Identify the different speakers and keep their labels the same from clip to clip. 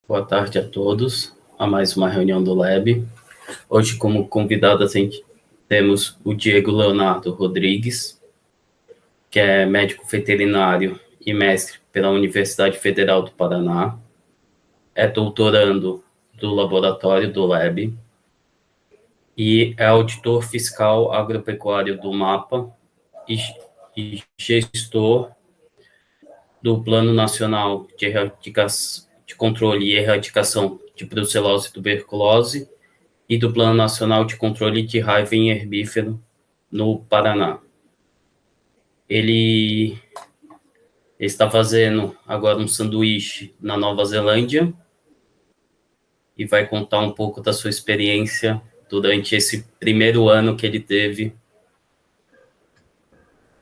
Speaker 1: Boa tarde a todos, a mais uma reunião do Lab. Hoje, como convidadas, temos o Diego Leonardo Rodrigues, que é médico veterinário e mestre pela Universidade Federal do Paraná, é doutorando do laboratório do Lab e é auditor fiscal agropecuário do MAPA e gestor do Plano Nacional de Controle e Erradicação de Brucelose e Tuberculose e do Plano Nacional de Controle de Raiva em Herbífero no Paraná. Ele está fazendo agora um sanduíche na Nova Zelândia e vai contar um pouco da sua experiência durante esse primeiro ano que ele teve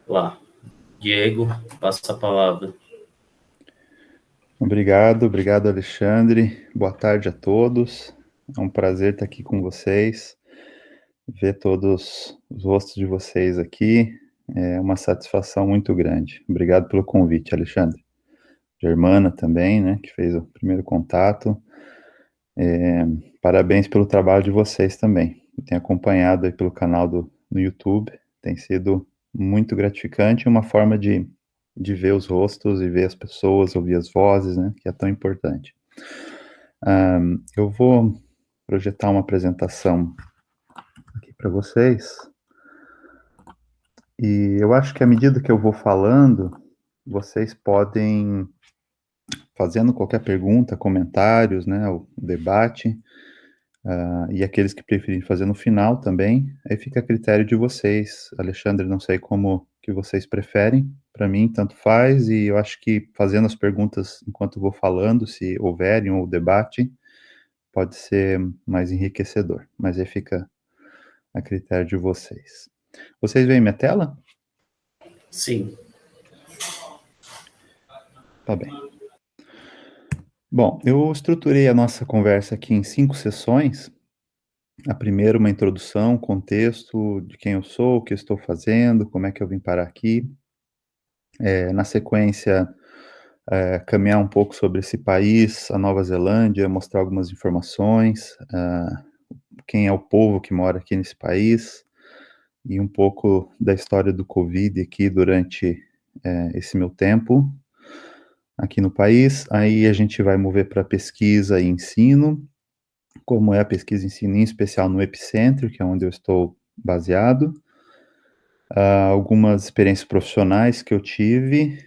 Speaker 1: lá. Diego, passa a palavra.
Speaker 2: Obrigado, Alexandre. Boa tarde a todos. É um prazer estar aqui com vocês, ver todos os rostos de vocês aqui. É uma satisfação muito grande. Obrigado pelo convite, Alexandre. Germana também, né, que fez o primeiro contato. Parabéns pelo trabalho de vocês também. Eu tenho acompanhado aí pelo canal no YouTube. Tem sido muito gratificante, uma forma de ver os rostos e ver as pessoas, ouvir as vozes, né, que é tão importante. Eu vou projetar uma apresentação aqui para vocês, e eu acho que à medida que eu vou falando, vocês podem, fazendo qualquer pergunta, comentários, né, o debate, e aqueles que preferirem fazer no final também, aí fica a critério de vocês. Alexandre, não sei como que vocês preferem, para mim tanto faz, e eu acho que fazendo as perguntas enquanto vou falando, se houverem ou debate, pode ser mais enriquecedor, mas aí fica a critério de vocês. Vocês veem minha tela?
Speaker 1: Sim.
Speaker 2: Tá bem. Bom, eu estruturei a nossa conversa aqui em 5 sessões. A primeira, uma introdução, contexto de quem eu sou, o que eu estou fazendo, como é que eu vim parar aqui. Na sequência, caminhar um pouco sobre esse país, a Nova Zelândia, mostrar algumas informações, quem é o povo que mora aqui nesse país, e um pouco da história do Covid aqui durante esse meu tempo aqui no país. Aí a gente vai mover para pesquisa e ensino, como é a pesquisa e ensino, em especial no Epicentro, que é onde eu estou baseado. Algumas experiências profissionais que eu tive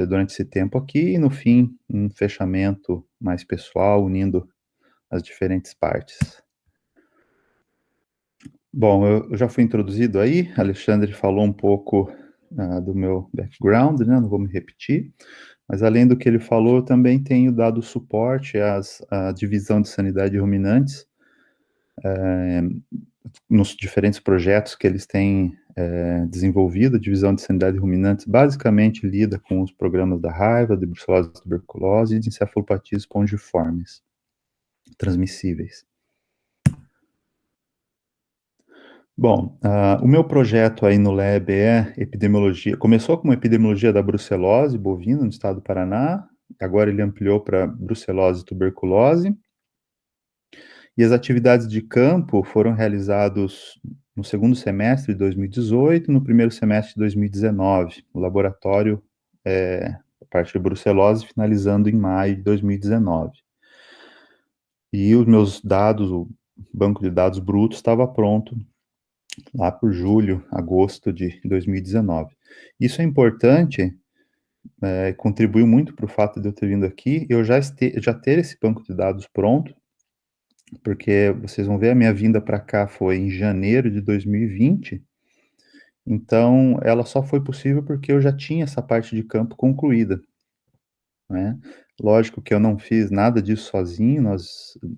Speaker 2: durante esse tempo aqui, e no fim, um fechamento mais pessoal, unindo as diferentes partes. Bom, eu já fui introduzido aí, Alexandre falou um pouco do meu background, né, não vou me repetir, mas além do que ele falou, eu também tenho dado suporte à divisão de sanidade de ruminantes, nos diferentes projetos que eles têm desenvolvido. A divisão de sanidade de ruminantes basicamente lida com os programas da raiva, de brucelose, tuberculose e de encefalopatia espongiformes transmissíveis. Bom, o meu projeto aí no Lab é epidemiologia. Começou com epidemiologia da brucelose bovina no estado do Paraná, agora ele ampliou para brucelose e tuberculose. E as atividades de campo foram realizadas no segundo semestre de 2018 e no primeiro semestre de 2019. O laboratório, a parte de brucelose, finalizando em maio de 2019. E os meus dados, o banco de dados brutos, estava pronto lá por julho, agosto de 2019. Isso é importante, contribuiu muito para o fato de eu ter vindo aqui, eu já ter esse banco de dados pronto, porque vocês vão ver, a minha vinda para cá foi em janeiro de 2020, então ela só foi possível porque eu já tinha essa parte de campo concluída, né? Lógico que eu não fiz nada disso sozinho,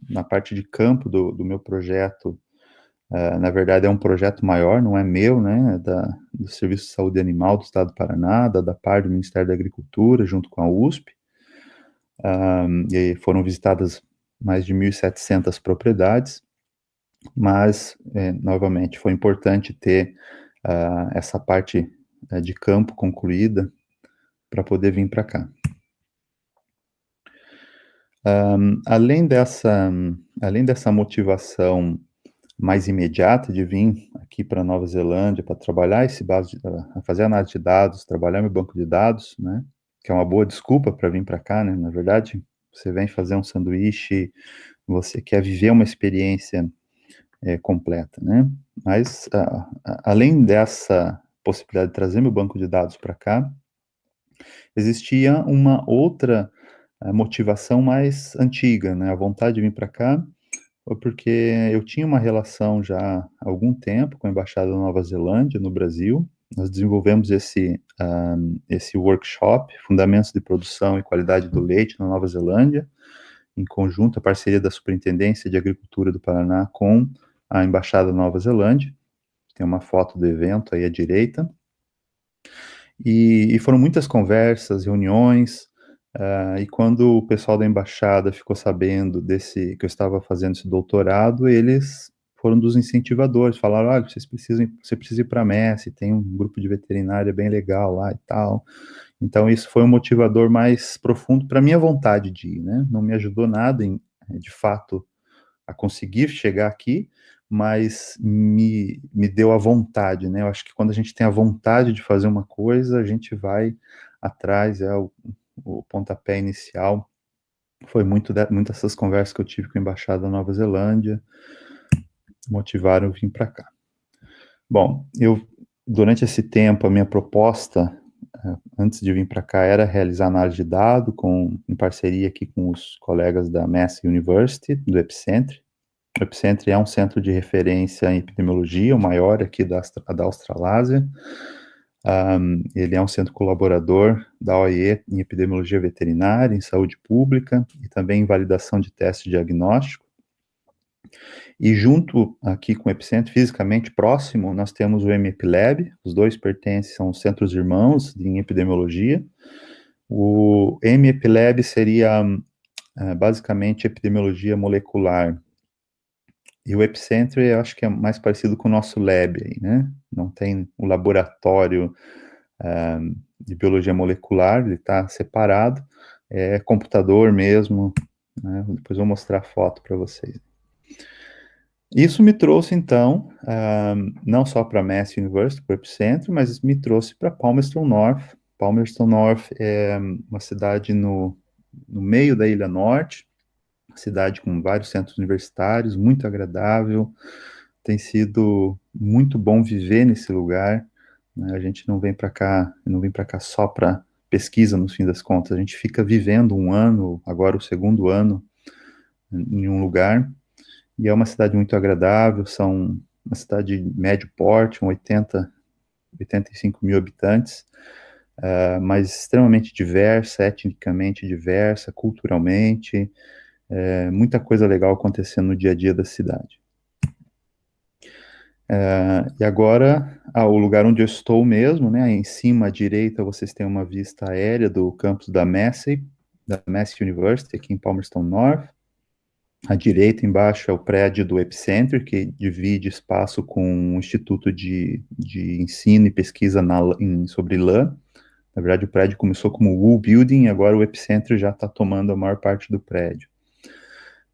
Speaker 2: na parte de campo do meu projeto, na verdade é um projeto maior, não é meu, né, do Serviço de Saúde Animal do Estado do Paraná, da PAR do Ministério da Agricultura, junto com a USP, e foram visitadas mais de 1.700 propriedades, mas, novamente, foi importante ter essa parte de campo concluída para poder vir para cá. Além dessa motivação mais imediata de vir aqui para Nova Zelândia para trabalhar fazer análise de dados, trabalhar meu banco de dados, né? Que é uma boa desculpa para vir para cá, né? Na verdade, você vem fazer um sanduíche, você quer viver uma experiência completa, né? Mas além dessa possibilidade de trazer meu banco de dados para cá, existia uma outra motivação mais antiga, né? A vontade de vir para cá foi porque eu tinha uma relação já há algum tempo com a Embaixada da Nova Zelândia no Brasil. Nós desenvolvemos esse workshop, Fundamentos de Produção e Qualidade do Leite na Nova Zelândia, em conjunto, a parceria da Superintendência de Agricultura do Paraná com a Embaixada da Nova Zelândia. Tem uma foto do evento aí à direita. E foram muitas conversas, reuniões, e quando o pessoal da embaixada ficou sabendo que eu estava fazendo esse doutorado, eles foram dos incentivadores, falaram, olha, você precisa ir para a Messi, tem um grupo de veterinária bem legal lá e tal. Então isso foi um motivador mais profundo para minha vontade de ir, né? Não me ajudou nada, de fato, a conseguir chegar aqui, mas me deu a vontade, né? Eu acho que quando a gente tem a vontade de fazer uma coisa, a gente vai atrás, o pontapé inicial foi muitas dessas conversas que eu tive com a Embaixada da Nova Zelândia, motivaram eu vir para cá. Bom, durante esse tempo, a minha proposta, antes de vir para cá, era realizar análise de dados em parceria aqui com os colegas da Massey University, do Epicentro. O Epicentro é um centro de referência em epidemiologia, o maior aqui da Australásia. Ele é um centro colaborador da OIE em epidemiologia veterinária, em saúde pública e também em validação de teste diagnóstico. E junto aqui com o Epicentro, fisicamente próximo, nós temos o MEPLab, os dois são os centros irmãos em epidemiologia. O MEPLab seria basicamente epidemiologia molecular, e o Epicentro eu acho que é mais parecido com o nosso lab aí, né? Não tem o laboratório de biologia molecular, ele está separado, é computador mesmo, né? Depois eu vou mostrar a foto para vocês. Isso me trouxe, então, não só para a Massey University, para o Epicentro, mas me trouxe para Palmerston North. Palmerston North é uma cidade no meio da Ilha Norte, cidade com vários centros universitários, muito agradável, tem sido muito bom viver nesse lugar, né? A gente não vem para cá só para pesquisa, no fim das contas, a gente fica vivendo um ano, agora o segundo ano, em um lugar, e é uma cidade muito agradável, uma cidade de médio porte, 85 mil habitantes, mas extremamente diversa, etnicamente diversa, culturalmente, muita coisa legal acontecendo no dia a dia da cidade. E agora, o lugar onde eu estou mesmo, né, em cima à direita vocês têm uma vista aérea do campus da Massey University, aqui em Palmerston North. À direita, embaixo, é o prédio do Epicenter, que divide espaço com o Instituto de Ensino e Pesquisa sobre lã. Na verdade, o prédio começou como Wool Building, e agora o Epicenter já está tomando a maior parte do prédio.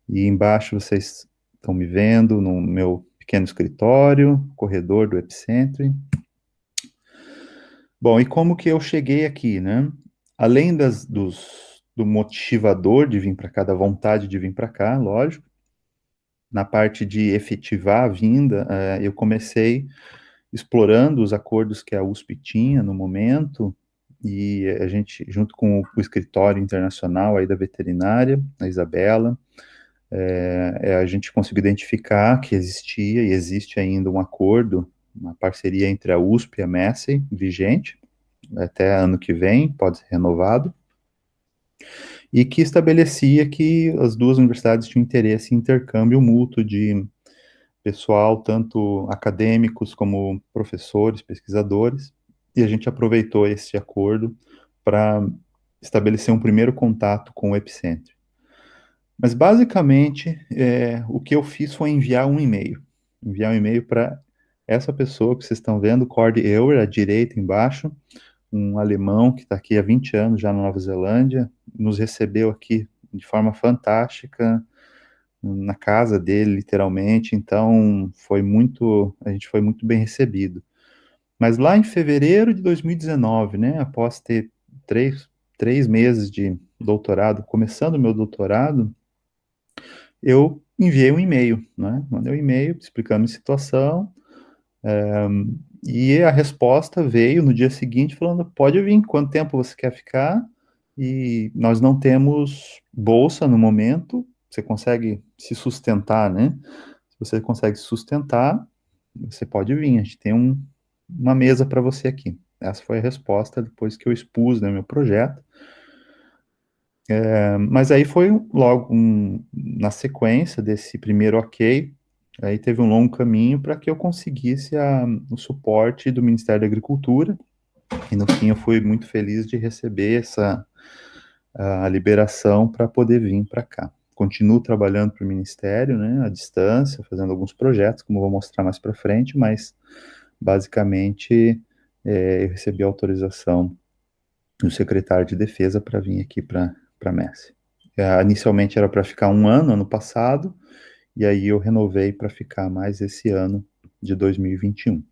Speaker 2: E embaixo vocês estão me vendo no meu pequeno escritório, corredor do Epicenter. Bom, e como que eu cheguei aqui, né? Além do motivador de vir para cá, da vontade de vir para cá, lógico, na parte de efetivar a vinda, eu comecei explorando os acordos que a USP tinha no momento, e a gente, junto com o escritório internacional aí da veterinária, a Isabela, a gente conseguiu identificar que existia e existe ainda um acordo, uma parceria entre a USP e a Massey, vigente, até ano que vem, pode ser renovado, e que estabelecia que as duas universidades tinham interesse em intercâmbio mútuo de pessoal, tanto acadêmicos como professores, pesquisadores, e a gente aproveitou esse acordo para estabelecer um primeiro contato com o Epicentro. Mas, basicamente, o que eu fiz foi enviar um e-mail para essa pessoa que vocês estão vendo, Cord Euer, à direita embaixo, um alemão que está aqui há 20 anos já na Nova Zelândia, nos recebeu aqui de forma fantástica, na casa dele, literalmente, então a gente foi muito bem recebido. Mas lá em fevereiro de 2019, né, após ter três meses de doutorado, começando o meu doutorado, eu enviei um e-mail, né, mandei um e-mail explicando a situação, e a resposta veio no dia seguinte falando, pode vir, quanto tempo você quer ficar? E nós não temos bolsa no momento, você consegue se sustentar, né? Se você consegue se sustentar, você pode vir, a gente tem uma mesa para você aqui. Essa foi a resposta depois que eu expus, né, meu projeto. Mas aí foi logo na sequência desse primeiro ok, aí teve um longo caminho para que eu conseguisse o suporte do Ministério da Agricultura, e no fim eu fui muito feliz de receber a liberação para poder vir para cá. Continuo trabalhando para o Ministério, né, à distância, fazendo alguns projetos, como eu vou mostrar mais para frente, mas basicamente eu recebi autorização do secretário de Defesa para vir aqui para Messi. Inicialmente era para ficar um ano, ano passado, e aí eu renovei para ficar mais esse ano de 2021.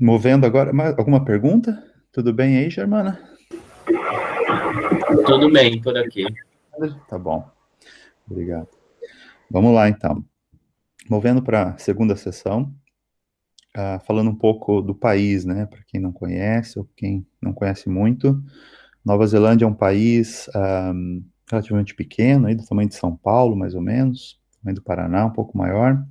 Speaker 2: Movendo agora, alguma pergunta? Tudo bem aí, Germana?
Speaker 1: Tudo bem por aqui.
Speaker 2: Tá bom, obrigado. Vamos lá, então. Movendo para a segunda sessão, falando um pouco do país, né, para quem não conhece ou quem não conhece muito. Nova Zelândia é um país relativamente pequeno, aí do tamanho de São Paulo, mais ou menos, tamanho do Paraná, um pouco maior,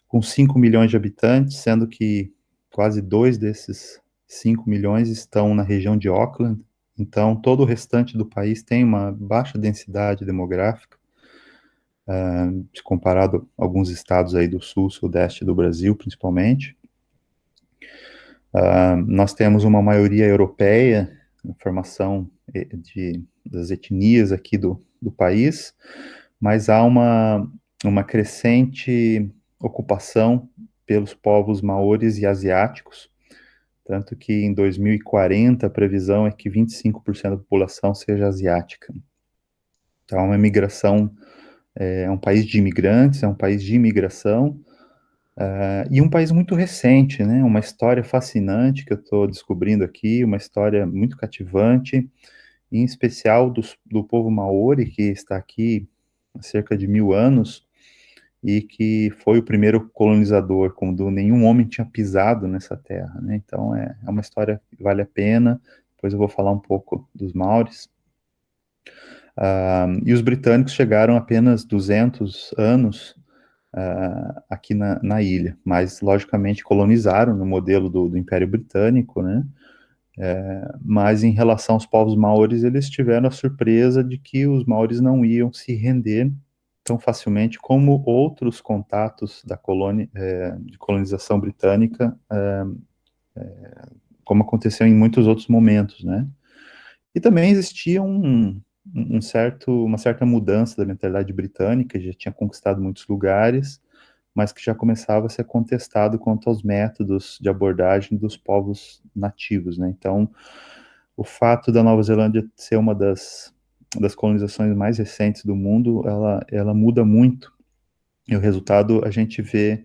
Speaker 2: com 5 milhões de habitantes, sendo que quase 2 desses 5 milhões estão na região de Auckland, então todo o restante do país tem uma baixa densidade demográfica, se comparado a alguns estados aí do sul, sudeste do Brasil, principalmente. Nós temos uma maioria europeia, a formação das etnias aqui do país, mas há uma crescente ocupação pelos povos maores e asiáticos, tanto que em 2040 a previsão é que 25% da população seja asiática. Então, é uma migração, é um país de imigrantes, é um país de imigração, e um país muito recente, né? Uma história fascinante que eu estou descobrindo aqui, uma história muito cativante, em especial do povo Maori, que está aqui há cerca de 1000 anos, e que foi o primeiro colonizador, quando nenhum homem tinha pisado nessa terra, né? Então é uma história que vale a pena. Depois eu vou falar um pouco dos Maoris. E os britânicos chegaram apenas 200 anos aqui na ilha, mas logicamente colonizaram no modelo do Império Britânico, né? Mas em relação aos povos maoris, eles tiveram a surpresa de que os maoris não iam se render tão facilmente como outros contatos da de colonização britânica, como aconteceu em muitos outros momentos, né? E também existia uma certa mudança da mentalidade britânica, já tinha conquistado muitos lugares, mas que já começava a ser contestado quanto aos métodos de abordagem dos povos nativos, né? Então, o fato da Nova Zelândia ser uma das colonizações mais recentes do mundo, ela muda muito, e o resultado a gente vê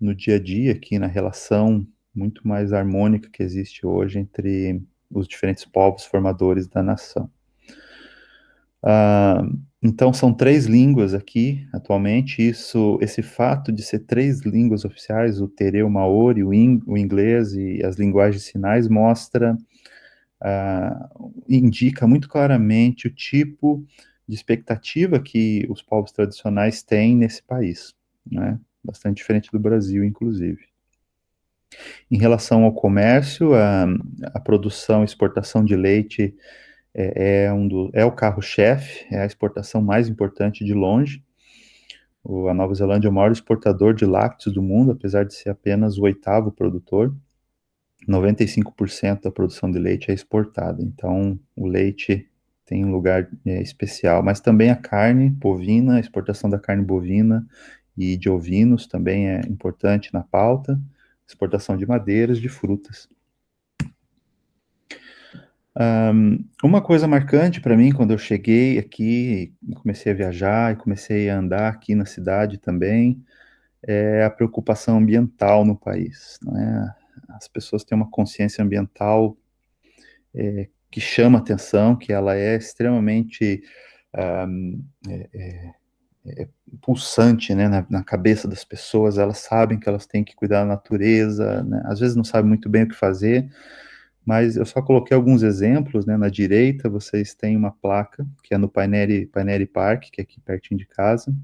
Speaker 2: no dia a dia aqui, na relação muito mais harmônica que existe hoje entre os diferentes povos formadores da nação. Então são 3 línguas aqui atualmente. Esse fato de ser 3 línguas oficiais, o Tere, o Maori, o inglês e as linguagens de sinais, indica muito claramente o tipo de expectativa que os povos tradicionais têm nesse país, né? Bastante diferente do Brasil, inclusive. Em relação ao comércio, a produção e exportação de leite é o carro-chefe, é a exportação mais importante de longe. A Nova Zelândia é o maior exportador de lácteos do mundo, apesar de ser apenas o 8º produtor. 95% da produção de leite é exportada, então o leite tem um lugar especial, mas também a carne bovina, a exportação da carne bovina e de ovinos também é importante na pauta, exportação de madeiras, de frutas. Uma coisa marcante para mim, quando eu cheguei aqui, comecei a viajar e comecei a andar aqui na cidade também, é a preocupação ambiental no país, né? As pessoas têm uma consciência ambiental que chama atenção, que ela é extremamente um, pulsante, né, na cabeça das pessoas. Elas sabem que elas têm que cuidar da natureza, né? Às vezes não sabem muito bem o que fazer, mas eu só coloquei alguns exemplos, né? Na direita vocês têm uma placa que é no Paineri Park, que é aqui pertinho de casa,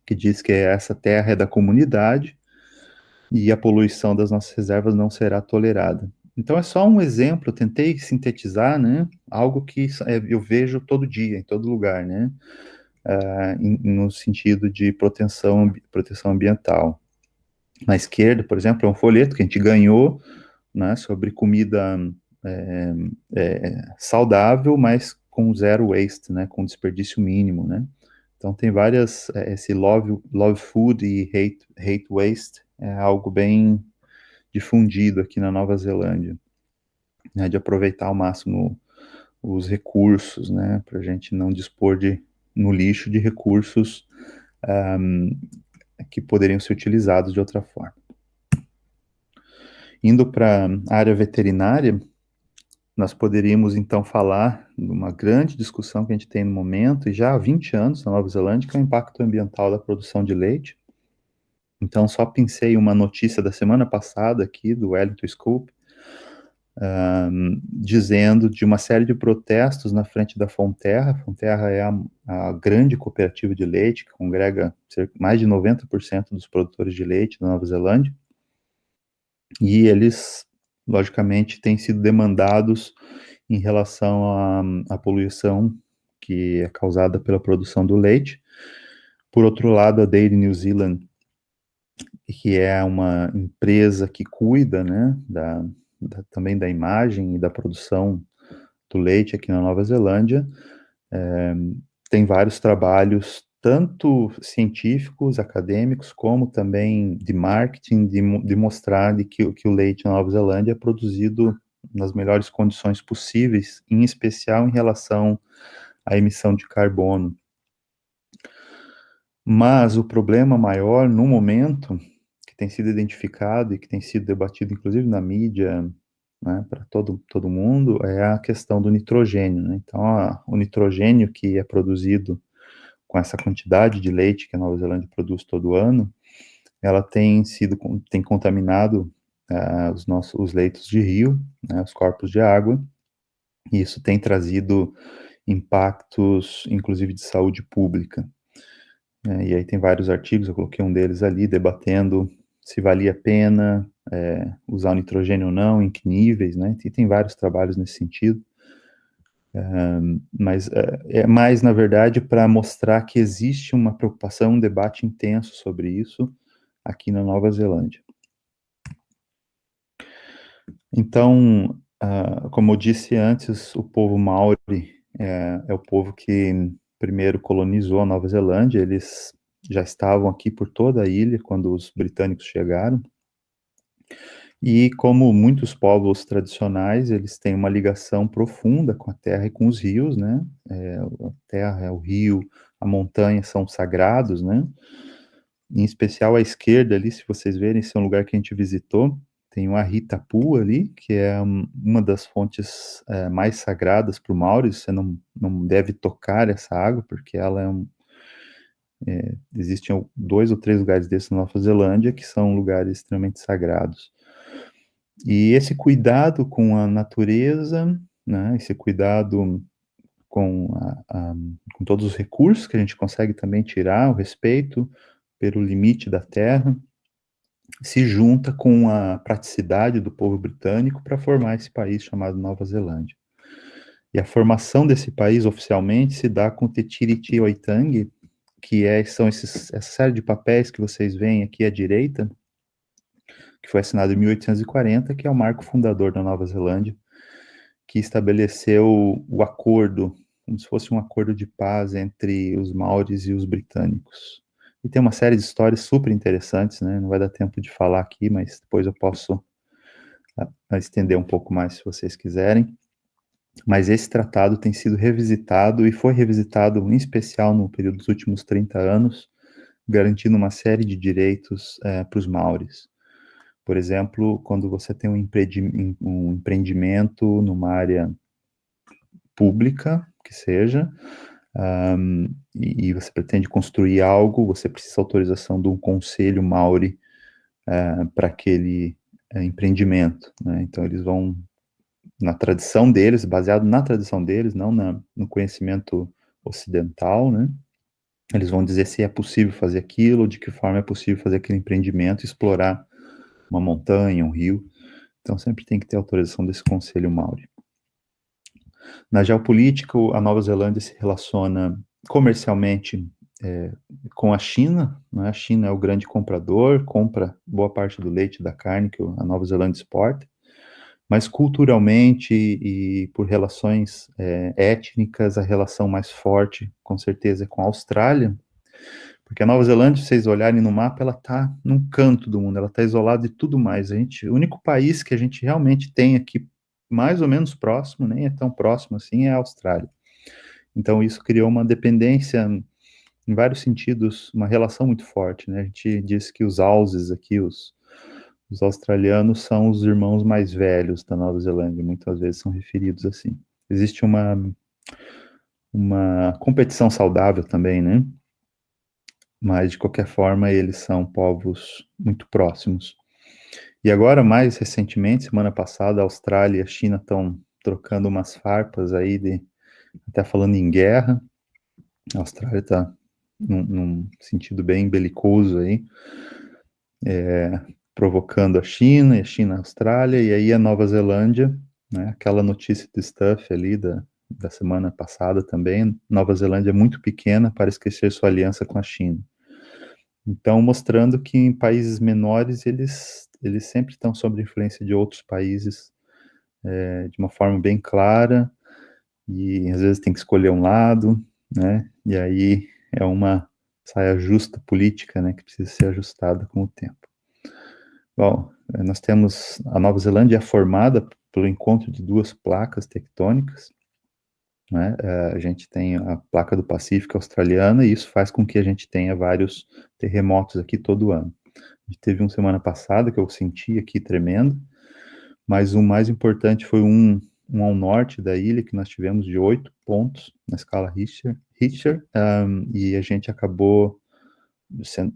Speaker 2: que diz que essa terra é da comunidade e a poluição das nossas reservas não será tolerada. Então é só um exemplo, eu tentei sintetizar, né, algo que eu vejo todo dia, em todo lugar, né, no sentido de proteção ambiental. Na esquerda, por exemplo, é um folheto que a gente ganhou, né, sobre comida é, saudável, mas com zero waste, né, com desperdício mínimo, né. Então tem várias, esse love food e hate waste é algo bem difundido aqui na Nova Zelândia, né, de aproveitar ao máximo os recursos, né, para a gente não dispor no lixo de recursos um, que poderiam ser utilizados de outra forma. Indo para a área veterinária, nós poderíamos então falar de uma grande discussão que a gente tem no momento, e já há 20 anos na Nova Zelândia, que é o impacto ambiental da produção de leite. Então, só pensei uma notícia da semana passada aqui, do Wellington Scoop, dizendo de uma série de protestos na frente da Fonterra. A Fonterra é a grande cooperativa de leite, que congrega mais de 90% dos produtores de leite da Nova Zelândia, e eles, logicamente, têm sido demandados em relação à poluição que é causada pela produção do leite. Por outro lado, a Dairy New Zealand, que é uma empresa que cuida, né, também da imagem e da produção do leite aqui na Nova Zelândia, tem vários trabalhos, tanto científicos, acadêmicos, como também de marketing, de mostrar que o leite na Nova Zelândia é produzido nas melhores condições possíveis, em especial em relação à emissão de carbono. Mas o problema maior, no momento, que tem sido identificado e que tem sido debatido, inclusive na mídia, né, para todo mundo, é a questão do nitrogênio, né? Então, o nitrogênio que é produzido com essa quantidade de leite que a Nova Zelândia produz todo ano, ela tem contaminado os leitos de rio, né, os corpos de água, e isso tem trazido impactos, inclusive de saúde pública. E aí tem vários artigos, eu coloquei um deles ali, debatendo se valia a pena usar o nitrogênio ou não, em que níveis, né? E tem vários trabalhos nesse sentido. Mas é mais, na verdade, para mostrar que existe uma preocupação, um debate intenso sobre isso aqui na Nova Zelândia. Então, como eu disse antes, o povo Maori é o povo que primeiro colonizou a Nova Zelândia. Eles já estavam aqui por toda a ilha quando os britânicos chegaram. E como muitos povos tradicionais, eles têm uma ligação profunda com a terra e com os rios, né? A terra, o rio, a montanha são sagrados, né? Em especial à esquerda ali, se vocês verem, esse é um lugar que a gente visitou, tem o Aritapu ali, que é uma das fontes mais sagradas para o Maori. Você não deve tocar essa água, porque ela existem 2 ou 3 lugares desses na Nova Zelândia que são lugares extremamente sagrados. E esse cuidado com a natureza, né, esse cuidado com, com todos os recursos que a gente consegue também tirar, o respeito pelo limite da terra, se junta com a praticidade do povo britânico para formar esse país chamado Nova Zelândia. E a formação desse país oficialmente se dá com o Te Tiriti Oitangi, que são essa série de papéis que vocês veem aqui à direita, que foi assinado em 1840, que é o marco fundador da Nova Zelândia, que estabeleceu o acordo, como se fosse um acordo de paz entre os maoris e os britânicos. E tem uma série de histórias super interessantes, né? Não vai dar tempo de falar aqui, mas depois eu posso estender um pouco mais se vocês quiserem. mas esse tratado tem sido revisitado e foi revisitado em especial no período dos últimos 30 anos, garantindo uma série de direitos para os maoris. Por exemplo, quando você tem um empreendimento numa área pública, que seja, e você pretende construir algo, você precisa de autorização de um conselho maori para aquele empreendimento, né? Então eles vão na tradição deles, baseado na tradição deles, não no conhecimento ocidental, né? Eles vão dizer se é possível fazer aquilo, de que forma é possível fazer aquele empreendimento, explorar uma montanha, um rio. Então sempre tem que ter autorização desse conselho maori. Na geopolítica, a Nova Zelândia se relaciona comercialmente com a China, né? A China é o grande comprador, compra boa parte do leite e da carne que a Nova Zelândia exporta, mas culturalmente e por relações étnicas, a relação mais forte, com certeza, é com a Austrália, porque a Nova Zelândia, se vocês olharem no mapa, ela está num canto do mundo, ela está isolada de tudo mais. O único país que a gente realmente tem aqui mais ou menos próximo, nem é tão próximo assim, é a Austrália. Então isso criou uma dependência, em vários sentidos, uma relação muito forte, né? A gente diz que os Aussies aqui, os australianos são os irmãos mais velhos da Nova Zelândia, muitas vezes são referidos assim. Existe uma competição saudável também, né? Mas, de qualquer forma, eles são povos muito próximos. E agora, mais recentemente, semana passada, a Austrália e a China estão trocando umas farpas aí, até falando em guerra. A Austrália está num sentido bem belicoso aí, provocando a China, e a China a Austrália, e aí a Nova Zelândia, né, aquela notícia de Stuff ali da semana passada também, Nova Zelândia é muito pequena para esquecer sua aliança com a China. Então, mostrando que em países menores eles sempre estão sob influência de outros países de uma forma bem clara, e às vezes tem que escolher um lado, né? E aí é uma saia justa política, né, que precisa ser ajustada com o tempo. Bom, nós temos a Nova Zelândia formada pelo encontro de duas placas tectônicas, né? A gente tem a placa do Pacífico australiana e isso faz com que a gente tenha vários terremotos aqui todo ano. A gente teve um semana passada que eu senti aqui tremendo, mas o mais importante foi um ao norte da ilha que nós tivemos de 8 pontos na escala Richter, e a gente acabou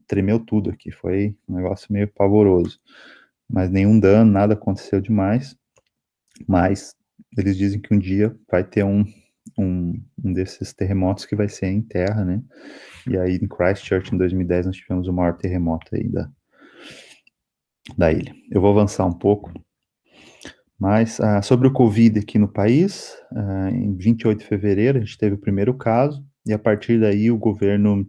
Speaker 2: tremeu tudo aqui, foi um negócio meio pavoroso, mas nenhum dano, nada aconteceu demais, mas eles dizem que um dia vai ter um desses terremotos que vai ser em terra, né? E aí em Christchurch, em 2010, nós tivemos o maior terremoto aí da ilha. Eu vou avançar um pouco, mas sobre o Covid aqui no país, em 28 de fevereiro a gente teve o primeiro caso, e a partir daí o governo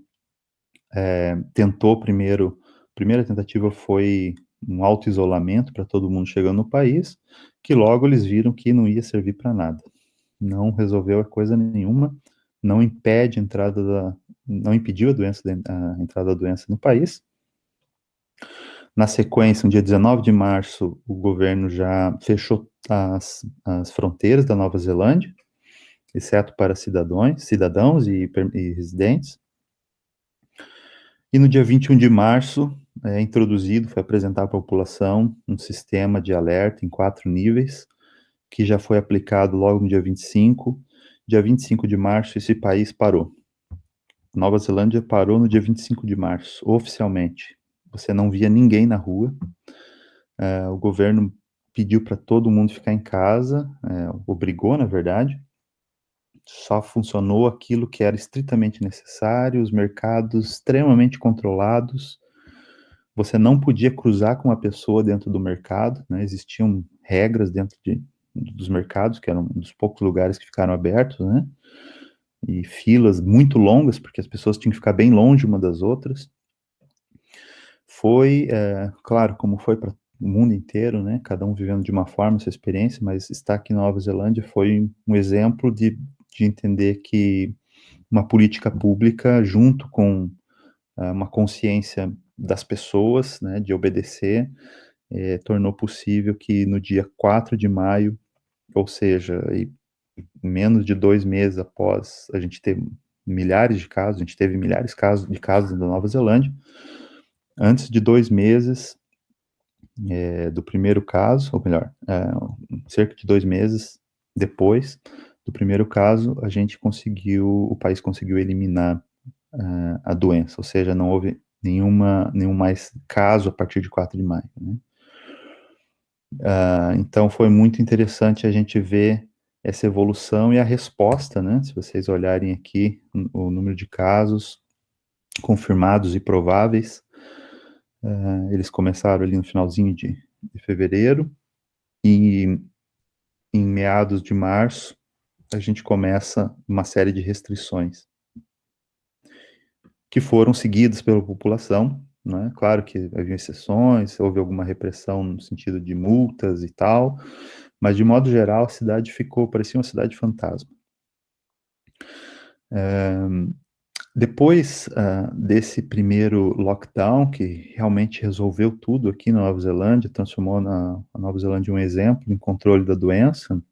Speaker 2: tentou a primeira tentativa foi um auto-isolamento para todo mundo chegando no país, que logo eles viram que não ia servir para nada. Não resolveu coisa nenhuma, não impede a entrada não impediu a entrada da doença no país. Na sequência, no dia 19 de março, o governo já fechou as fronteiras da Nova Zelândia, exceto para cidadãos e residentes. E no dia 21 de março, introduzido, foi apresentado à população um sistema de alerta em 4 níveis, que já foi aplicado logo no dia 25. Dia 25 de março, esse país parou. Nova Zelândia parou no dia 25 de março, oficialmente. Você não via ninguém na rua. O governo pediu para todo mundo ficar em casa, obrigou, na verdade. Só funcionou aquilo que era estritamente necessário, os mercados extremamente controlados. Você não podia cruzar com uma pessoa dentro do mercado, né? Existiam regras dentro dos mercados, que eram um dos poucos lugares que ficaram abertos, né? E filas muito longas, porque as pessoas tinham que ficar bem longe uma das outras. Foi, claro, como foi para o mundo inteiro, né? Cada um vivendo de uma forma sua experiência, mas estar aqui na Nova Zelândia foi um exemplo de entender que uma política pública, junto com uma consciência das pessoas, né, de obedecer, tornou possível que no dia 4 de maio, ou seja, menos de 2 meses após a gente ter milhares de casos, a gente teve milhares de casos da Nova Zelândia, antes de 2 meses do primeiro caso, ou melhor, cerca de 2 meses depois do primeiro caso, o país conseguiu eliminar a doença, ou seja, não houve nenhum mais caso a partir de 4 de maio, né? Então foi muito interessante a gente ver essa evolução e a resposta, né? Se vocês olharem aqui o número de casos confirmados e prováveis, eles começaram ali no finalzinho de fevereiro e em meados de março a gente começa uma série de restrições que foram seguidas pela população, né? Claro que havia exceções, houve alguma repressão no sentido de multas e tal, mas de modo geral a cidade parecia uma cidade fantasma. Depois desse primeiro lockdown, que realmente resolveu tudo aqui na Nova Zelândia, transformou a Nova Zelândia em um exemplo em controle da doença,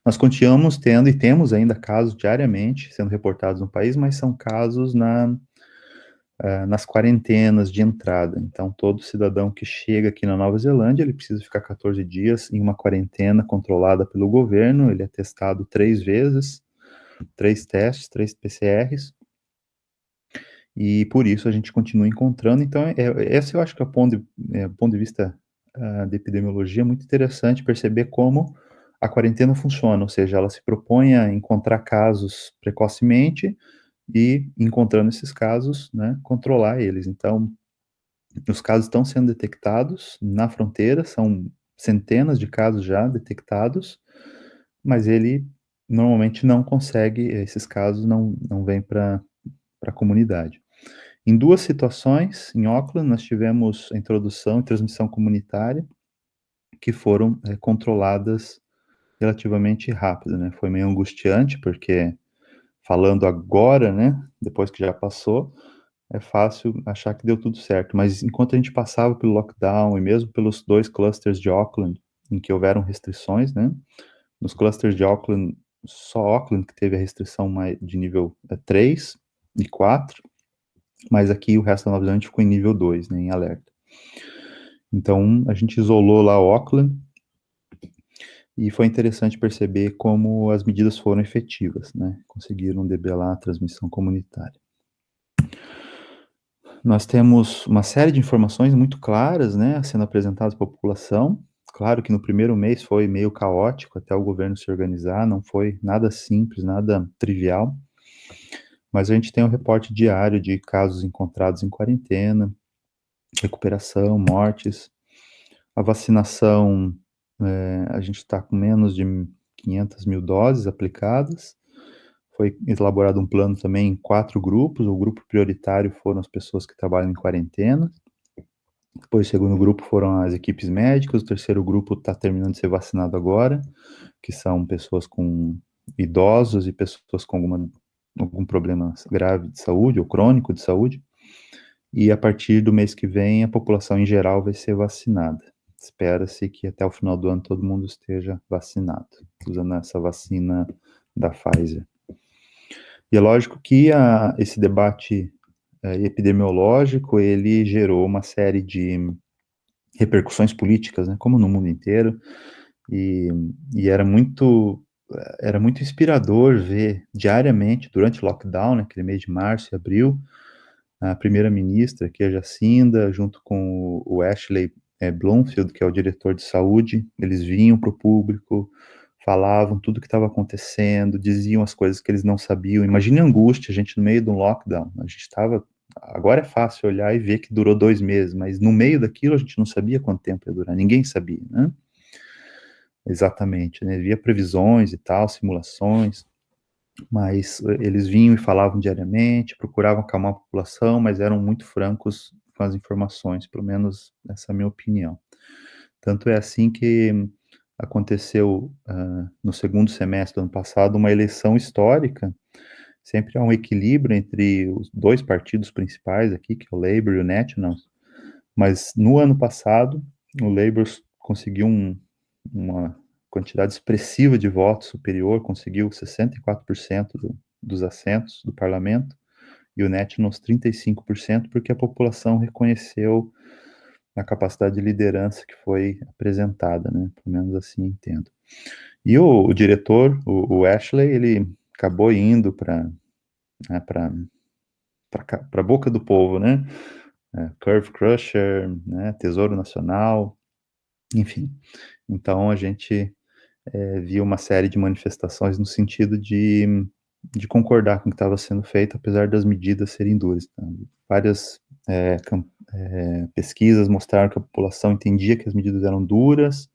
Speaker 2: nós continuamos tendo e temos ainda casos diariamente sendo reportados no país, mas são casos nas quarentenas de entrada. Então, todo cidadão que chega aqui na Nova Zelândia, ele precisa ficar 14 dias em uma quarentena controlada pelo governo, ele é testado 3 vezes, 3 testes, 3 PCRs, e por isso a gente continua encontrando. Então, esse eu acho que é o ponto de vista da epidemiologia, é muito interessante perceber como a quarentena funciona, ou seja, ela se propõe a encontrar casos precocemente e, encontrando esses casos, né, controlar eles. Então, os casos estão sendo detectados na fronteira, são centenas de casos já detectados, mas ele normalmente não consegue, esses casos não vêm para a comunidade. Em 2 situações, em Auckland, nós tivemos a introdução e transmissão comunitária que foram controladas relativamente rápido, né? Foi meio angustiante, porque falando agora, né, depois que já passou, é fácil achar que deu tudo certo, mas enquanto a gente passava pelo lockdown e mesmo pelos 2 clusters de Auckland, em que houveram restrições, né, nos clusters de Auckland, só Auckland que teve a restrição de nível 3 e 4, mas aqui o resto da Nova Zelândia ficou em nível 2, né, em alerta. Então, a gente isolou lá Auckland, e foi interessante perceber como as medidas foram efetivas, né, conseguiram debelar a transmissão comunitária. Nós temos uma série de informações muito claras, né, sendo apresentadas para a população. Claro que no primeiro mês foi meio caótico até o governo se organizar, não foi nada simples, nada trivial, mas a gente tem um reporte diário de casos encontrados em quarentena, recuperação, mortes. A vacinação, a gente está com menos de 500 mil doses aplicadas. Foi elaborado um plano também em 4 grupos. O grupo prioritário foram as pessoas que trabalham em quarentena. Depois, o segundo grupo foram as equipes médicas. O terceiro grupo está terminando de ser vacinado agora, que são pessoas com idosos e pessoas com algum problema grave de saúde ou crônico de saúde. E a partir do mês que vem, a população em geral vai ser vacinada. Espera-se que até o final do ano todo mundo esteja vacinado, usando essa vacina da Pfizer. E é lógico que esse debate epidemiológico, ele gerou uma série de repercussões políticas, né, como no mundo inteiro, e era muito inspirador ver diariamente, durante o lockdown, naquele mês de março e abril, a primeira-ministra, que é a Jacinda, junto com o Ashley Bloomfield, que é o diretor de saúde, eles vinham para o público, falavam tudo o que estava acontecendo, diziam as coisas que eles não sabiam. Imagine a angústia, a gente no meio de um lockdown, a gente estava... Agora é fácil olhar e ver que durou 2 meses, mas no meio daquilo a gente não sabia quanto tempo ia durar, ninguém sabia, né? Exatamente, né? Havia previsões e tal, simulações, mas eles vinham e falavam diariamente, procuravam acalmar a população, mas eram muito francos com as informações, pelo menos essa é a minha opinião. Tanto é assim que aconteceu no segundo semestre do ano passado uma eleição histórica. Sempre há um equilíbrio entre os 2 partidos principais aqui, que é o Labour e o National, mas no ano passado o Labour conseguiu quantidade expressiva de votos superior, conseguiu 64% dos assentos do parlamento, e o NET nos 35%, porque a população reconheceu a capacidade de liderança que foi apresentada, né? Pelo menos assim entendo. E o diretor, o Ashley, ele acabou indo para a boca do povo, né? Curve Crusher, né? Tesouro Nacional, enfim. Então a gente viu uma série de manifestações no sentido de concordar com o que estava sendo feito, apesar das medidas serem duras. Tá? Várias pesquisas mostraram que a população entendia que as medidas eram duras,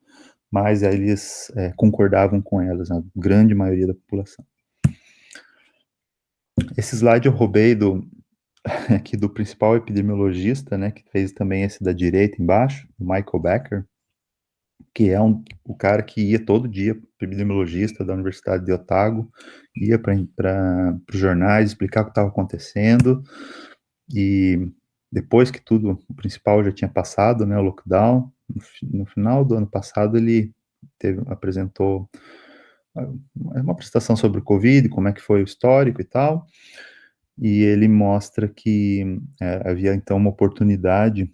Speaker 2: mas aí eles concordavam com elas, a grande maioria da população. Esse slide eu roubei aqui do principal epidemiologista, né, que fez também esse da direita embaixo, o Michael Becker, que é o cara que ia todo dia, epidemiologista da Universidade de Otago, ia para os jornais explicar o que estava acontecendo, e depois que tudo, o principal já tinha passado, né, o lockdown, no final do ano passado ele apresentou uma apresentação sobre o Covid, como é que foi o histórico e tal, e ele mostra que havia então uma oportunidade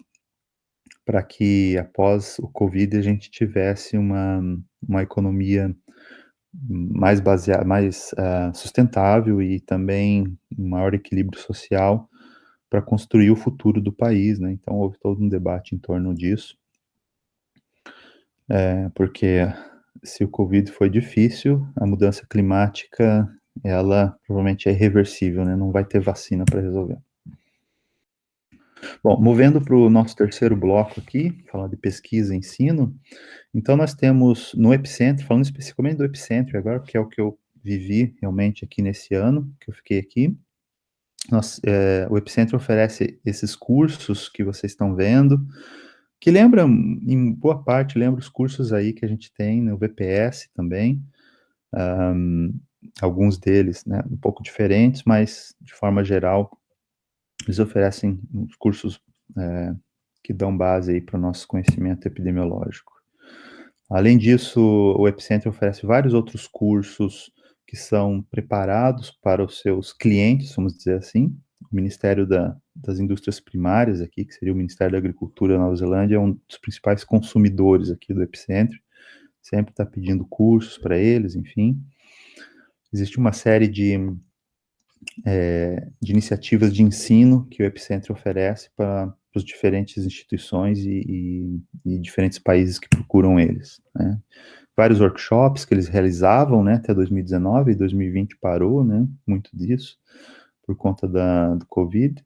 Speaker 2: para que após o Covid a gente tivesse uma economia mais baseada, mais sustentável e também um maior equilíbrio social para construir o futuro do país, né? Então houve todo um debate em torno disso, porque se o Covid foi difícil, a mudança climática ela provavelmente é irreversível, né? Não vai ter vacina para resolver. Bom, movendo para o nosso terceiro bloco aqui, falar de pesquisa e ensino. Então, nós temos no Epicentro, falando especificamente do Epicentro agora, que é o que eu vivi realmente aqui nesse ano, que eu fiquei aqui. O Epicentro oferece esses cursos que vocês estão vendo, que lembram, em boa parte, lembra os cursos aí que a gente tem no VPS também, alguns deles, né, um pouco diferentes, mas, de forma geral, eles oferecem uns cursos que dão base aí para o nosso conhecimento epidemiológico. Além disso, o Epicentro oferece vários outros cursos que são preparados para os seus clientes, vamos dizer assim. O Ministério das Indústrias Primárias aqui, que seria o Ministério da Agricultura da Nova Zelândia, é um dos principais consumidores aqui do Epicentro, sempre está pedindo cursos para eles, enfim. Existe uma série de iniciativas de ensino que o Epicentro oferece para as diferentes instituições e diferentes países que procuram eles, né? Vários workshops que eles realizavam, né, até 2019, e 2020 parou, né, muito disso, por conta do Covid.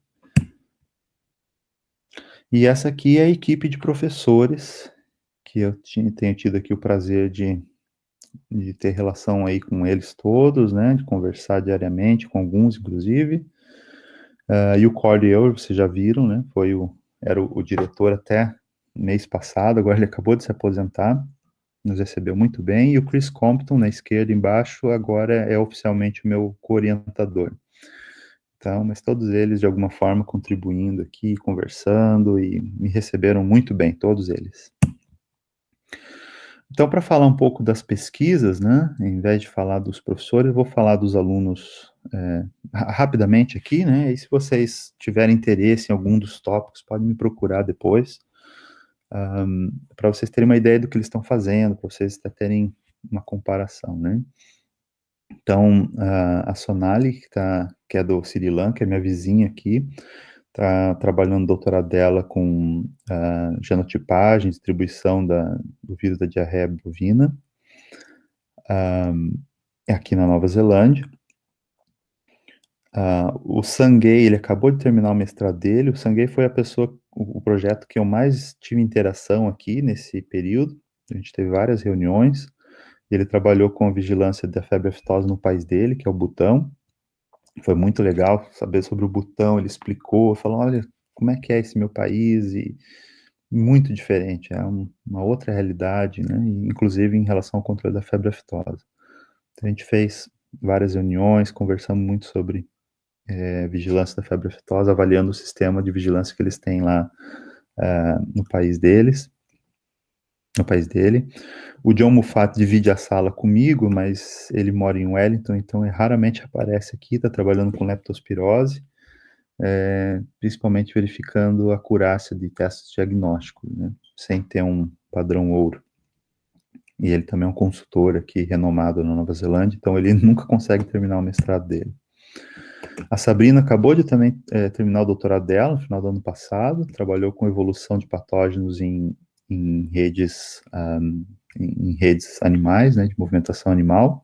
Speaker 2: E essa aqui é a equipe de professores que eu tenho tido aqui o prazer de ter relação aí com eles todos, né, de conversar diariamente, com alguns, inclusive. E o Corey eu, vocês já viram, né, era o diretor até mês passado, agora ele acabou de se aposentar, nos recebeu muito bem, e o Chris Compton, na esquerda embaixo, agora é oficialmente o meu co-orientador. Então, mas todos eles, de alguma forma, contribuindo aqui, conversando, e me receberam muito bem, todos eles. Então, para falar um pouco das pesquisas, né, em vez de falar dos professores, eu vou falar dos alunos rapidamente aqui, né, e se vocês tiverem interesse em algum dos tópicos, podem me procurar depois, para vocês terem uma ideia do que eles estão fazendo, para vocês terem uma comparação, né. Então, a Sonali, que é do Sri Lanka, é minha vizinha aqui, está trabalhando no doutorado dela com genotipagem, distribuição do vírus da diarreia bovina, aqui na Nova Zelândia. O Sanguei, ele acabou de terminar o mestrado dele. O Sanguei foi o projeto que eu mais tive interação aqui nesse período. A gente teve várias reuniões. Ele trabalhou com a vigilância da febre aftosa no país dele, que é o Butão. Foi muito legal saber sobre o Butão. Ele explicou, falou, olha, como é que é esse meu país, e muito diferente, é uma outra realidade, né, inclusive em relação ao controle da febre aftosa. Então, a gente fez várias reuniões, conversamos muito sobre vigilância da febre aftosa, avaliando o sistema de vigilância que eles têm lá no país deles. o país dele. O John Mufato divide a sala comigo, mas ele mora em Wellington, então raramente aparece aqui, está trabalhando com leptospirose, principalmente verificando a acurácia de testes diagnósticos, né, sem ter um padrão ouro. E ele também é um consultor aqui renomado na Nova Zelândia, então ele nunca consegue terminar o mestrado dele. A Sabrina acabou de também terminar o doutorado dela no final do ano passado, trabalhou com evolução de patógenos em redes, em redes animais, né, de movimentação animal.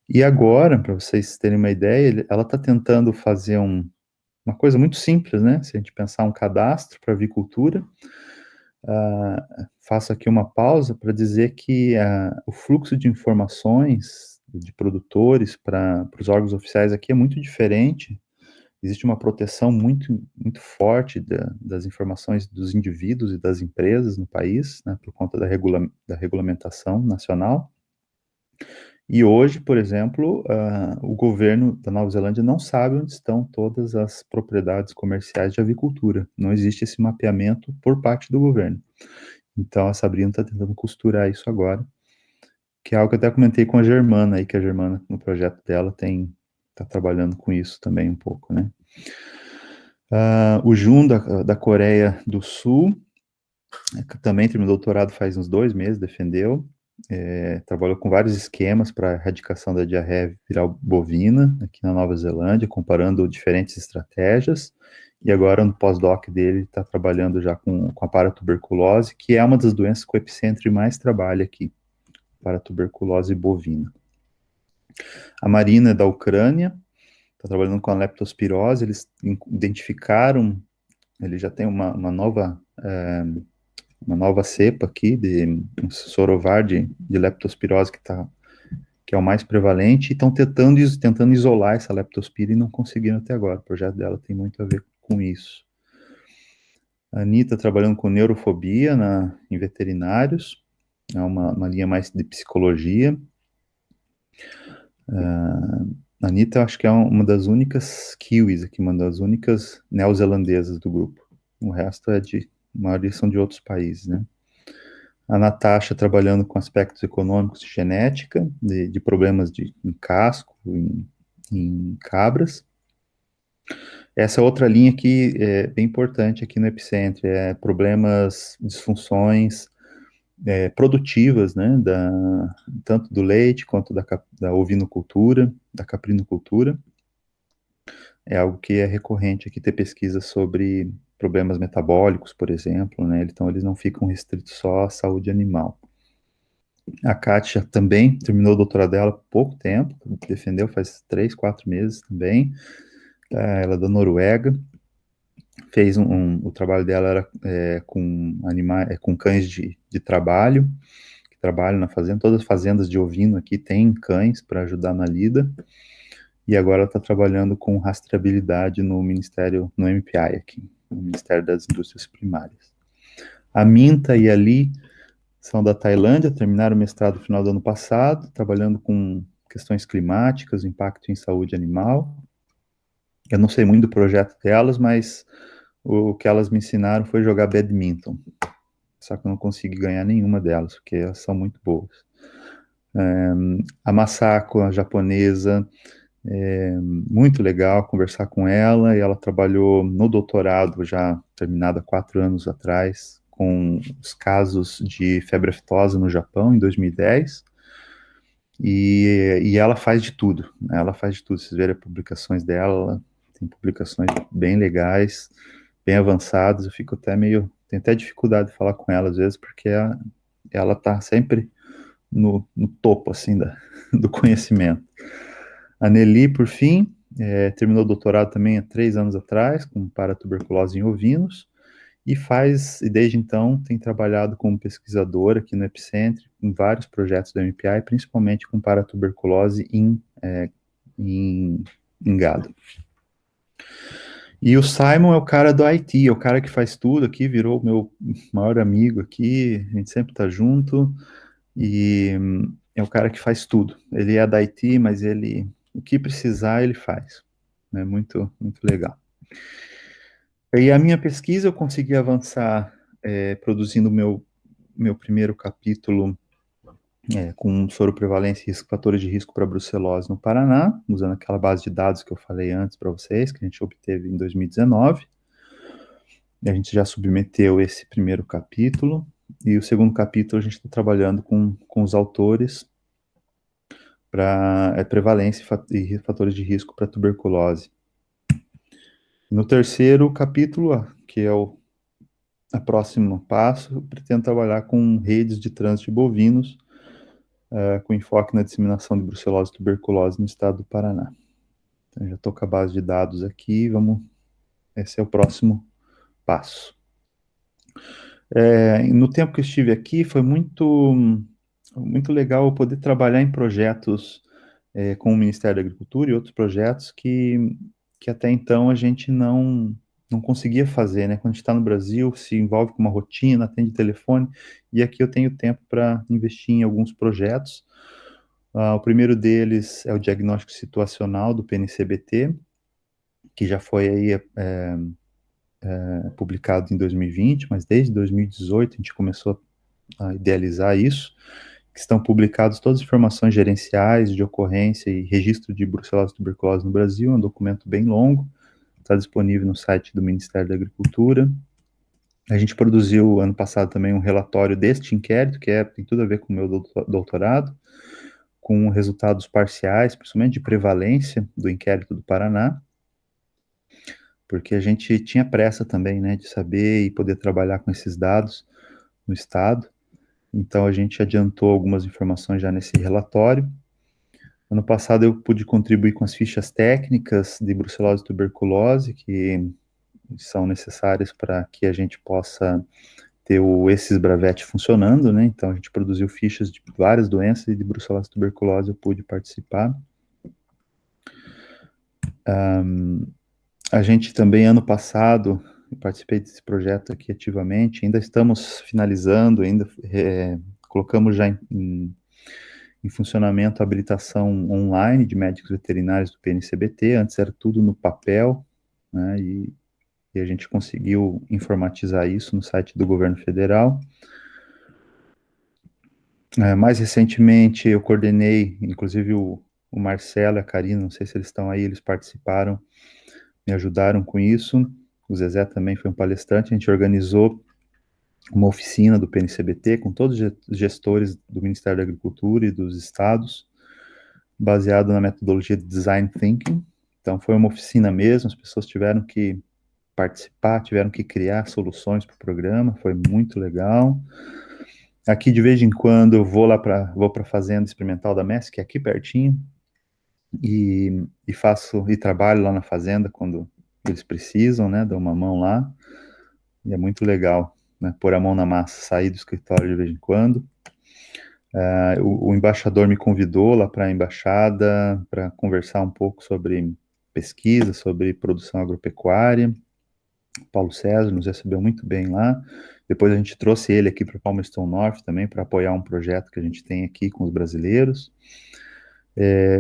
Speaker 2: E agora, para vocês terem uma ideia, ela está tentando fazer uma coisa muito simples, né? Se a gente pensar um cadastro para avicultura, faço aqui uma pausa para dizer que o fluxo de informações de produtores para os órgãos oficiais aqui é muito diferente. Existe uma proteção muito, muito forte das informações dos indivíduos e das empresas no país, né, por conta da regulamentação nacional. E hoje, por exemplo, o governo da Nova Zelândia não sabe onde estão todas as propriedades comerciais de avicultura. Não existe esse mapeamento por parte do governo. Então, a Sabrina está tentando costurar isso agora, que é algo que eu até comentei com a Germana, aí, que a Germana, no projeto dela, está trabalhando com isso também um pouco, né? O Jun, da Coreia do Sul, também terminou o doutorado faz uns 2 meses, defendeu, trabalhou com vários esquemas para erradicação da diarreia viral bovina aqui na Nova Zelândia, comparando diferentes estratégias, e agora no pós-doc dele está trabalhando já com a paratuberculose, que é uma das doenças que o Epicentro mais trabalha aqui, paratuberculose bovina. A Marina é da Ucrânia, está trabalhando com a leptospirose, eles identificaram, ele já tem uma nova cepa aqui, um sorovar de leptospirose que é o mais prevalente, e estão tentando isolar essa leptospira e não conseguiram até agora. O projeto dela tem muito a ver com isso. A Anitta trabalhando com neurofobia em veterinários, é uma linha mais de psicologia. A Anitta, eu acho que é uma das únicas kiwis aqui, uma das únicas neozelandesas do grupo. O resto a maioria são de outros países, né? A Natasha trabalhando com aspectos econômicos de genética, de problemas em casco, em cabras. Essa é outra linha que é bem importante aqui no Epicentro, problemas, disfunções produtivas, né, tanto do leite quanto da ovinocultura, da caprinocultura. É algo que é recorrente aqui ter pesquisa sobre problemas metabólicos, por exemplo, né, então eles não ficam restritos só à saúde animal. A Kátia também terminou o doutorado dela há pouco tempo, defendeu faz 3, 4 meses também, ela é da Noruega, fez o trabalho dela era com animais, com cães de trabalho, que trabalham na fazenda, todas as fazendas de ovino aqui têm cães para ajudar na lida, e agora está trabalhando com rastreabilidade no Ministério, no MPI aqui, no Ministério das Indústrias Primárias. A Minta e a Li são da Tailândia, terminaram o mestrado no final do ano passado, trabalhando com questões climáticas, impacto em saúde animal. Eu não sei muito do projeto delas, mas o que elas me ensinaram foi jogar badminton. Só que eu não consegui ganhar nenhuma delas, porque elas são muito boas. A Masako, a japonesa, muito legal conversar com ela, e ela trabalhou no doutorado, já terminado há 4 anos atrás, com os casos de febre aftosa no Japão, em 2010, e ela faz de tudo, né? Ela faz de tudo, vocês verem as publicações dela, tem publicações bem legais, bem avançadas, eu fico até tenho até dificuldade de falar com ela às vezes, porque ela está sempre no topo, assim, do conhecimento. A Nelly, por fim, terminou o doutorado também há 3 anos atrás, com paratuberculose em ovinos, e desde então, tem trabalhado como pesquisadora aqui no Epicentro, em vários projetos do MPI, principalmente com paratuberculose em gado. E o Simon é o cara do IT, é o cara que faz tudo aqui, virou o meu maior amigo aqui, a gente sempre tá junto, e é o cara que faz tudo. Ele é da IT, mas o que precisar, ele faz. É muito, muito legal. E a minha pesquisa, eu consegui avançar produzindo meu meu primeiro capítulo com soroprevalência e fatores de risco para brucelose no Paraná, usando aquela base de dados que eu falei antes para vocês, que a gente obteve em 2019. E a gente já submeteu esse primeiro capítulo, e o segundo capítulo a gente está trabalhando com os autores para prevalência e fatores de risco para tuberculose. No terceiro capítulo, que é o próximo passo, eu pretendo trabalhar com redes de trânsito de bovinos, com enfoque na disseminação de brucelose e tuberculose no estado do Paraná. Então, já estou com a base de dados aqui, esse é o próximo passo. No tempo que eu estive aqui, foi muito legal eu poder trabalhar em projetos com o Ministério da Agricultura e outros projetos que até então a gente não conseguia fazer, né? Quando a gente está no Brasil, se envolve com uma rotina, atende telefone, e aqui eu tenho tempo para investir em alguns projetos. O primeiro deles é o diagnóstico situacional do PNCBT, que já foi aí publicado em 2020, mas desde 2018 a gente começou a idealizar isso, que estão publicados todas as informações gerenciais de ocorrência e registro de brucelose e tuberculose no Brasil, é um documento bem longo, está disponível no site do Ministério da Agricultura. A gente produziu ano passado também um relatório deste inquérito, que tem tudo a ver com o meu doutorado, com resultados parciais, principalmente de prevalência do inquérito do Paraná, porque a gente tinha pressa também, né, de saber e poder trabalhar com esses dados no estado. Então, a gente adiantou algumas informações já nesse relatório. Ano passado, eu pude contribuir com as fichas técnicas de brucelose e tuberculose, que são necessárias para que a gente possa ter esses Sysbravet funcionando, né? Então, a gente produziu fichas de várias doenças e de brucelose e tuberculose eu pude participar. A gente também, ano passado, participei desse projeto aqui ativamente, ainda estamos finalizando, ainda colocamos já em funcionamento a habilitação online de médicos veterinários do PNCBT, antes era tudo no papel, né, e a gente conseguiu informatizar isso no site do governo federal. Mais recentemente eu coordenei, inclusive o Marcelo e a Karina, não sei se eles estão aí, eles participaram, me ajudaram com isso, o Zezé também foi um palestrante, a gente organizou uma oficina do PNCBT com todos os gestores do Ministério da Agricultura e dos estados, baseado na metodologia de Design Thinking. Então, foi uma oficina mesmo, as pessoas tiveram que participar, tiveram que criar soluções para o programa, foi muito legal. Aqui, de vez em quando, eu vou para a Fazenda Experimental da MESC, que é aqui pertinho, e trabalho lá na fazenda quando eles precisam, né, dou uma mão lá, e é muito legal, né, pôr a mão na massa, sair do escritório de vez em quando. O embaixador me convidou lá para a embaixada para conversar um pouco sobre pesquisa, sobre produção agropecuária. Paulo César nos recebeu muito bem lá. Depois a gente trouxe ele aqui para Palmerston North também para apoiar um projeto que a gente tem aqui com os brasileiros.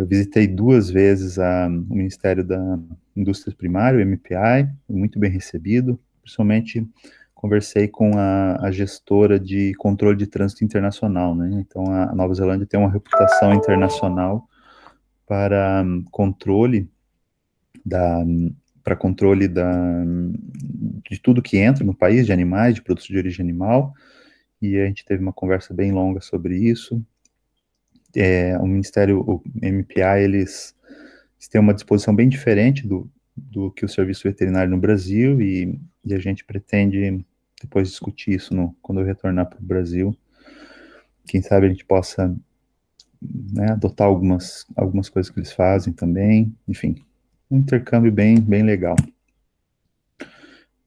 Speaker 2: Visitei 2 vezes o Ministério da Indústria Primária, o MPI, muito bem recebido, principalmente conversei com a gestora de controle de trânsito internacional, né? Então, a Nova Zelândia tem uma reputação internacional para controle de tudo que entra no país, de animais, de produtos de origem animal, e a gente teve uma conversa bem longa sobre isso. O Ministério, o MPI, eles têm uma disposição bem diferente do que o serviço veterinário no Brasil, e a gente pretende depois discutir isso quando eu retornar para o Brasil. Quem sabe a gente possa, né, adotar algumas coisas que eles fazem também. Enfim, um intercâmbio bem legal.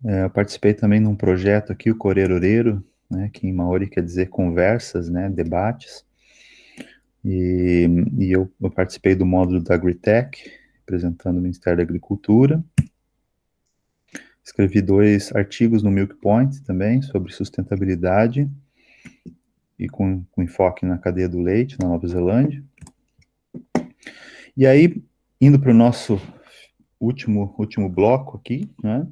Speaker 2: Eu participei também num projeto aqui, o Corerorero, né, que em Maori quer dizer conversas, né, debates. E eu participei do módulo da Agritech, representando o Ministério da Agricultura. Escrevi 2 artigos no Milk Point também, sobre sustentabilidade, e com enfoque na cadeia do leite, na Nova Zelândia. E aí, indo para o nosso último bloco aqui, né,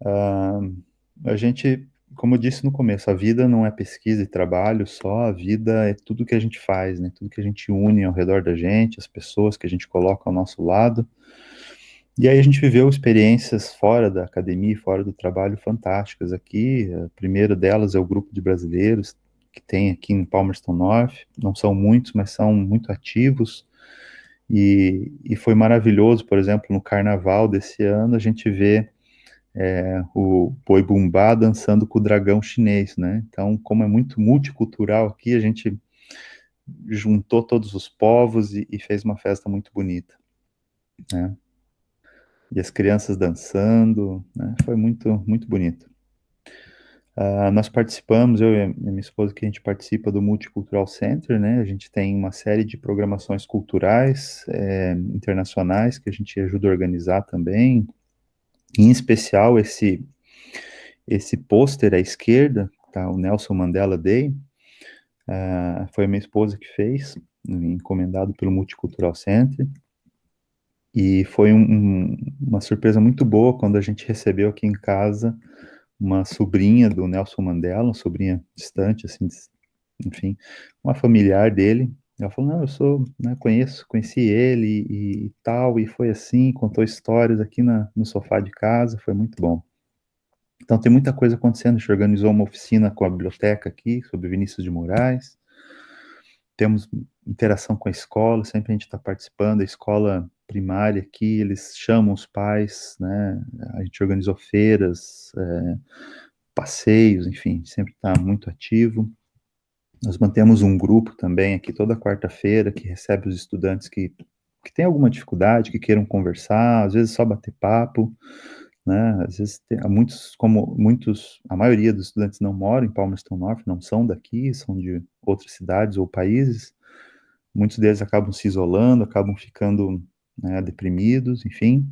Speaker 2: a gente como eu disse no começo, a vida não é pesquisa e trabalho só, a vida é tudo que a gente faz, né? Tudo que a gente une ao redor da gente, as pessoas que a gente coloca ao nosso lado. E aí a gente viveu experiências fora da academia, fora do trabalho fantásticas aqui. A primeira delas é o grupo de brasileiros que tem aqui em Palmerston North. Não são muitos, mas são muito ativos. E foi maravilhoso, por exemplo, no carnaval desse ano, a gente vê o Boi Bumbá dançando com o dragão chinês, né? Então, como é muito multicultural aqui, a gente juntou todos os povos e fez uma festa muito bonita, né? E as crianças dançando, né? Foi muito, muito bonito. Nós participamos, eu e a minha esposa, que a gente participa do Multicultural Center, né? A gente tem uma série de programações culturais internacionais que a gente ajuda a organizar também. Em especial, esse pôster à esquerda, tá? O Nelson Mandela Day, foi a minha esposa que fez, encomendado pelo Multicultural Center. E foi uma surpresa muito boa quando a gente recebeu aqui em casa uma sobrinha do Nelson Mandela, uma sobrinha distante, assim, enfim, uma familiar dele. Ela falou, não, eu sou, né, conheci ele e tal, e foi assim, contou histórias aqui no sofá de casa, foi muito bom. Então tem muita coisa acontecendo, a gente organizou uma oficina com a biblioteca aqui, sobre Vinícius de Moraes, temos interação com a escola, sempre a gente está participando, a escola primária aqui, eles chamam os pais, né, a gente organizou feiras, passeios, enfim, sempre está muito ativo. Nós mantemos um grupo também aqui toda quarta-feira que recebe os estudantes que têm alguma dificuldade, que queiram conversar, às vezes só bater papo, né? Às vezes a maioria dos estudantes não moram em Palmerston North, não são daqui, são de outras cidades ou países. Muitos deles acabam se isolando, acabam ficando, né, deprimidos, enfim.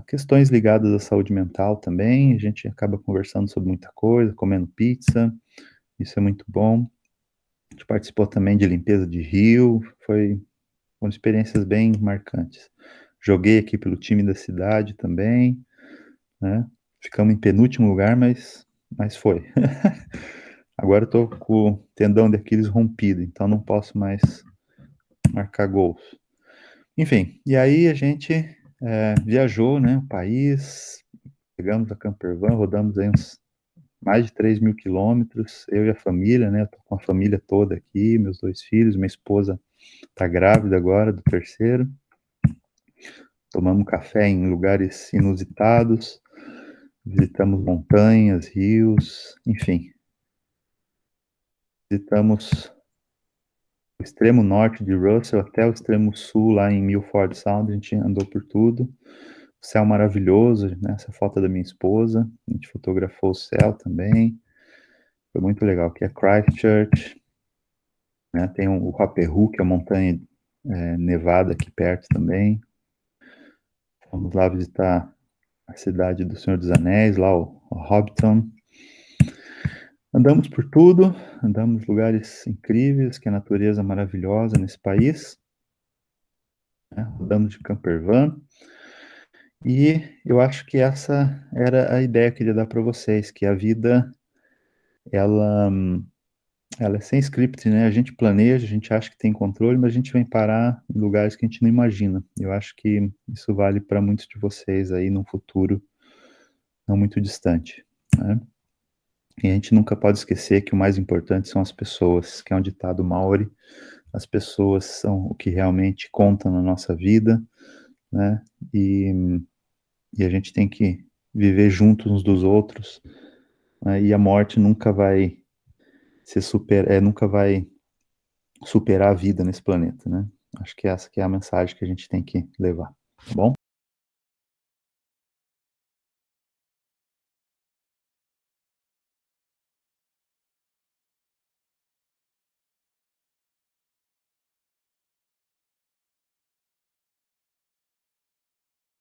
Speaker 2: Questões ligadas à saúde mental também, a gente acaba conversando sobre muita coisa, comendo pizza, isso é muito bom. A gente participou também de limpeza de rio, foram experiências bem marcantes. Joguei aqui pelo time da cidade também, né? Ficamos em penúltimo lugar, mas foi. Agora eu tô com o tendão de Aquiles rompido, então não posso mais marcar gols. Enfim, e aí a gente viajou, né, o país, pegamos a campervan, rodamos aí uns mais de 3.000 quilômetros, eu e a família, né, tô com a família toda aqui, meus 2 filhos, minha esposa tá grávida agora, do terceiro. Tomamos café em lugares inusitados, visitamos montanhas, rios, enfim. Visitamos o extremo norte de Russell até o extremo sul, lá em Milford Sound, a gente andou por tudo. O céu maravilhoso, né? Essa foto é da minha esposa, a gente fotografou o céu também. Foi muito legal. Aqui é Christchurch, né? Tem o Ruapehu, que é a montanha nevada aqui perto também. Vamos lá visitar a cidade do Senhor dos Anéis, lá o Hobbiton. Andamos por tudo, andamos em lugares incríveis, que a natureza é maravilhosa nesse país, né? Andamos de campervan, e eu acho que essa era a ideia que eu queria dar para vocês, que a vida, ela, ela é sem script, né? A gente planeja, a gente acha que tem controle, mas a gente vem parar em lugares que a gente não imagina. Eu acho que isso vale para muitos de vocês aí num futuro não muito distante, né? E a gente nunca pode esquecer que o mais importante são as pessoas, que é um ditado maori. As pessoas são o que realmente conta na nossa vida, né? E a gente tem que viver juntos uns dos outros, né? E a morte nunca vai nunca vai superar a vida nesse planeta, né? Acho que essa que é a mensagem que a gente tem que levar, tá bom?